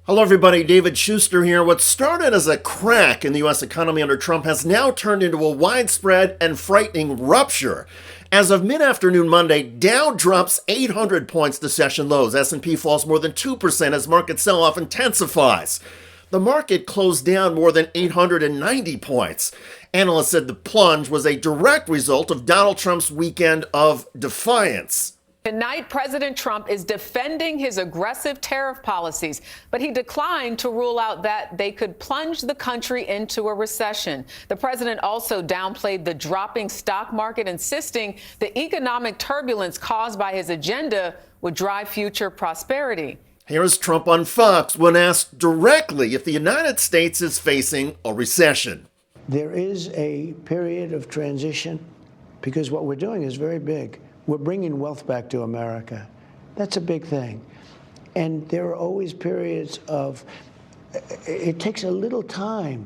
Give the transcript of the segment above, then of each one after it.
Hello everybody, David Shuster here. What started as a crack in the U.S. economy under Trump has now turned into a widespread and frightening rupture. As of mid-afternoon Monday, Dow drops 800 points to session lows. S&P falls more than 2% as market sell-off intensifies. The market closed down more than 890 points. Analysts said the plunge was a direct result of Donald Trump's weekend of defiance. Tonight, President Trump is defending his aggressive tariff policies, but he declined to rule out that they could plunge the country into a recession. The president also downplayed the dropping stock market, insisting the economic turbulence caused by his agenda would drive future prosperity. Here's Trump on Fox when asked directly if the United States is facing a recession. There is a period of transition because what we're doing is very big. We're bringing wealth back to America. That's a big thing. And there are always periods of, it takes a little time.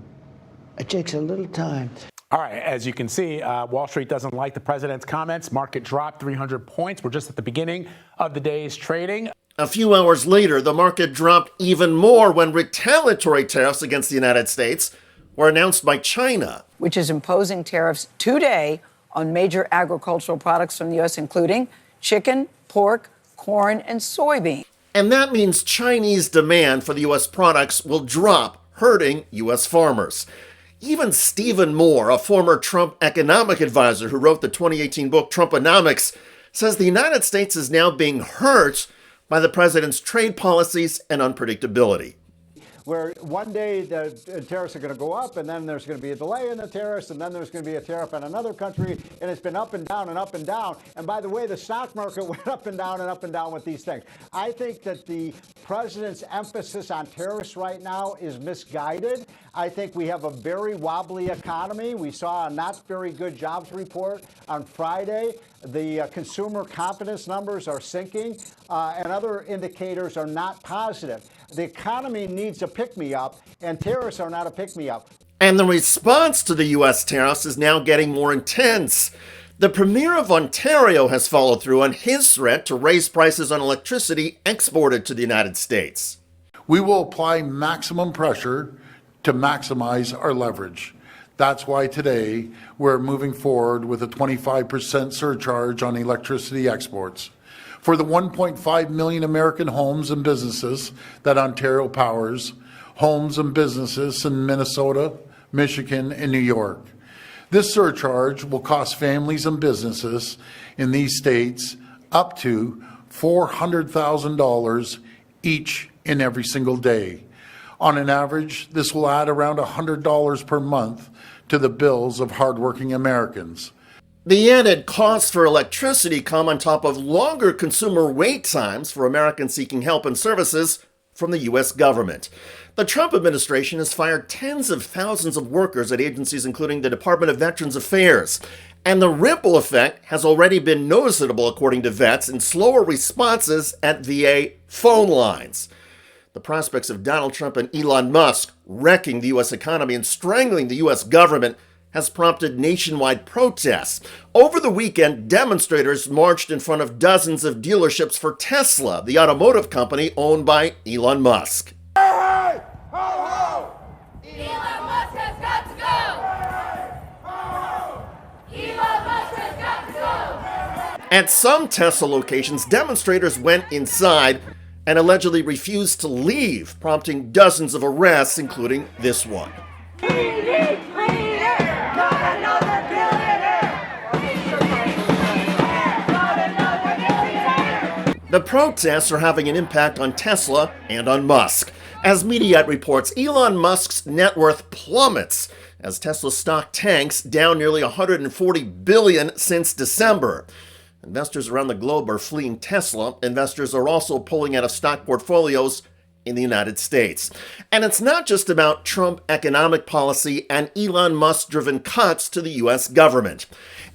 It takes a little time. All right, as you can see, Wall Street doesn't like the president's comments. Market dropped 300 points. We're just at the beginning of the day's trading. A few hours later, the market dropped even more when retaliatory tariffs against the United States were announced by China, which is imposing tariffs today on major agricultural products from the U.S., including chicken, pork, corn, and soybean. And that means Chinese demand for the U.S. products will drop, hurting U.S. farmers. Even Stephen Moore, a former Trump economic advisor who wrote the 2018 book Trumponomics, says the United States is now being hurt by the president's trade policies and unpredictability. Where one day the tariffs are going to go up, and then there's going to be a delay in the tariffs, and then there's going to be a tariff on another country, and it's been up and down and up and down. And by the way, the stock market went up and down with these things. I think that the president's emphasis on tariffs right now is misguided. I think we have a very wobbly economy. We saw a not very good jobs report on Friday. The consumer confidence numbers are sinking, and other indicators are not positive. The economy needs a pick-me-up, and tariffs are not a pick-me-up. And the response to the U.S. tariffs is now getting more intense. The Premier of Ontario has followed through on his threat to raise prices on electricity exported to the United States. We will apply maximum pressure to maximize our leverage. That's why today we're moving forward with a 25% surcharge on electricity exports. For the 1.5 million American homes and businesses that Ontario powers, homes and businesses in Minnesota, Michigan, and New York. This surcharge will cost families and businesses in these states up to $400,000 each and every single day. On an average, this will add around $100 per month to the bills of hardworking Americans. The added costs for electricity come on top of longer consumer wait times for Americans seeking help and services from the U.S. government. The Trump administration has fired tens of thousands of workers at agencies including the Department of Veterans Affairs. And the ripple effect has already been noticeable, according to vets, in slower responses at VA phone lines. The prospects of Donald Trump and Elon Musk wrecking the U.S. economy and strangling the U.S. government has prompted nationwide protests. Over the weekend, demonstrators marched in front of dozens of dealerships for Tesla, the automotive company owned by Elon Musk. Hey! Ho, ho! Elon Musk has got to go! Ho, ho! Elon Musk has got to go! At some Tesla locations, demonstrators went inside and allegedly refused to leave, prompting dozens of arrests, including this one. The protests are having an impact on Tesla and on Musk. As Mediaite reports, Elon Musk's net worth plummets as Tesla stock tanks, down nearly $140 billion since December. Investors around the globe are fleeing Tesla. Investors are also pulling out of stock portfolios in the United States. And it's not just about Trump economic policy and Elon Musk-driven cuts to the U.S. government.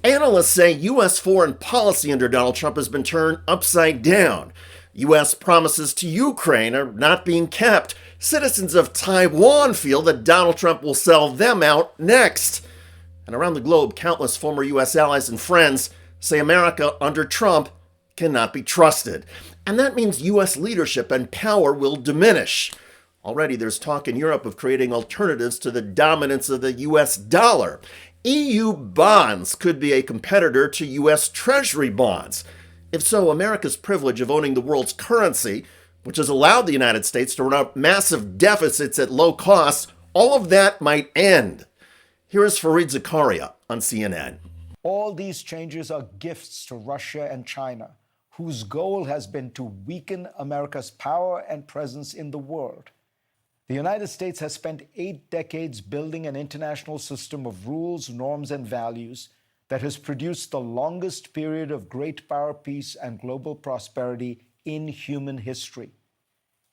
Analysts say U.S. foreign policy under Donald Trump has been turned upside down. U.S. promises to Ukraine are not being kept. Citizens of Taiwan feel that Donald Trump will sell them out next. And around the globe, countless former U.S. allies and friends say America under Trump cannot be trusted. And that means U.S. leadership and power will diminish. Already there's talk in Europe of creating alternatives to the dominance of the US dollar. EU bonds could be a competitor to US Treasury bonds. If so, America's privilege of owning the world's currency, which has allowed the United States to run up massive deficits at low costs, all of that might end. Here is Fareed Zakaria on CNN. All these changes are gifts to Russia and China, whose goal has been to weaken America's power and presence in the world. The United States has spent 8 decades building an international system of rules, norms, and values that has produced the longest period of great power, peace, and global prosperity in human history.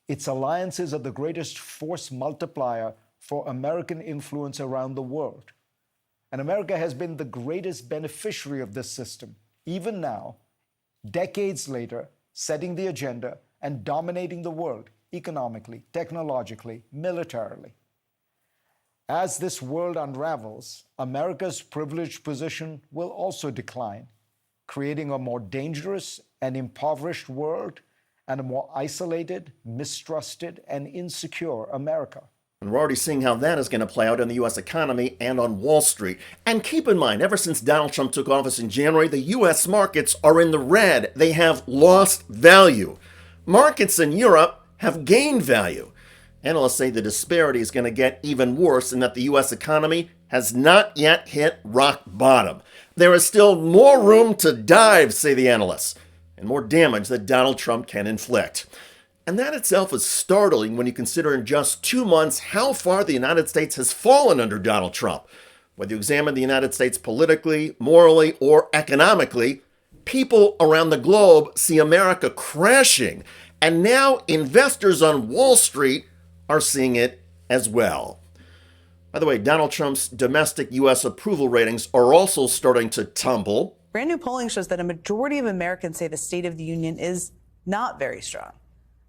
Its alliances are the greatest force multiplier for American influence around the world. And America has been the greatest beneficiary of this system, even now, decades later, setting the agenda and dominating the world economically, technologically, militarily. As this world unravels, America's privileged position will also decline, creating a more dangerous and impoverished world and a more isolated, mistrusted, and insecure America. And we're already seeing how that is going to play out in the U.S. economy and on Wall Street. And keep in mind, ever since Donald Trump took office in January, the U.S. markets are in the red. They have lost value. Markets in Europe have gained value. Analysts say the disparity is going to get even worse and that the U.S. economy has not yet hit rock bottom. There is still more room to dive, say the analysts, and more damage that Donald Trump can inflict. And that itself is startling when you consider in just 2 months how far the United States has fallen under Donald Trump. Whether you examine the United States politically, morally, or economically, people around the globe see America crashing. And now investors on Wall Street are seeing it as well. By the way, Donald Trump's domestic U.S. approval ratings are also starting to tumble. Brand new polling shows that a majority of Americans say the State of the Union is not very strong.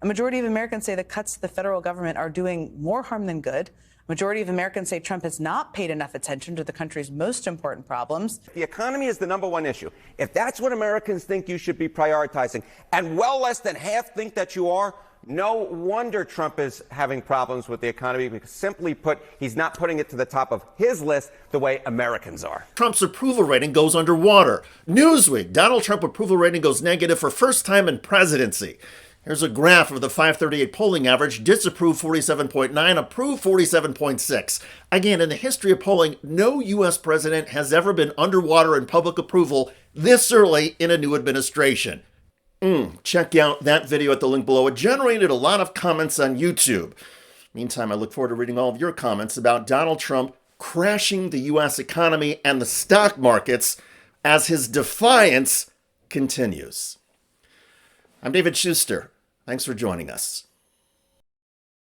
A majority of Americans say the cuts to the federal government are doing more harm than good. A majority of Americans say Trump has not paid enough attention to the country's most important problems. The economy is the #1 issue. If that's what Americans think you should be prioritizing, and well less than half think that you are, no wonder Trump is having problems with the economy, because simply put, he's not putting it to the top of his list the way Americans are. Trump's approval rating goes underwater. Newsweek, Donald Trump approval rating goes negative for first time in presidency. Here's a graph of the 538 polling average. Disapprove 47.9, approve 47.6. Again, in the history of polling, no U.S. president has ever been underwater in public approval this early in a new administration. Check out that video at the link below. It generated a lot of comments on YouTube. Meantime, I look forward to reading all of your comments about Donald Trump crashing the U.S. economy and the stock markets as his defiance continues. I'm David Shuster. Thanks for joining us.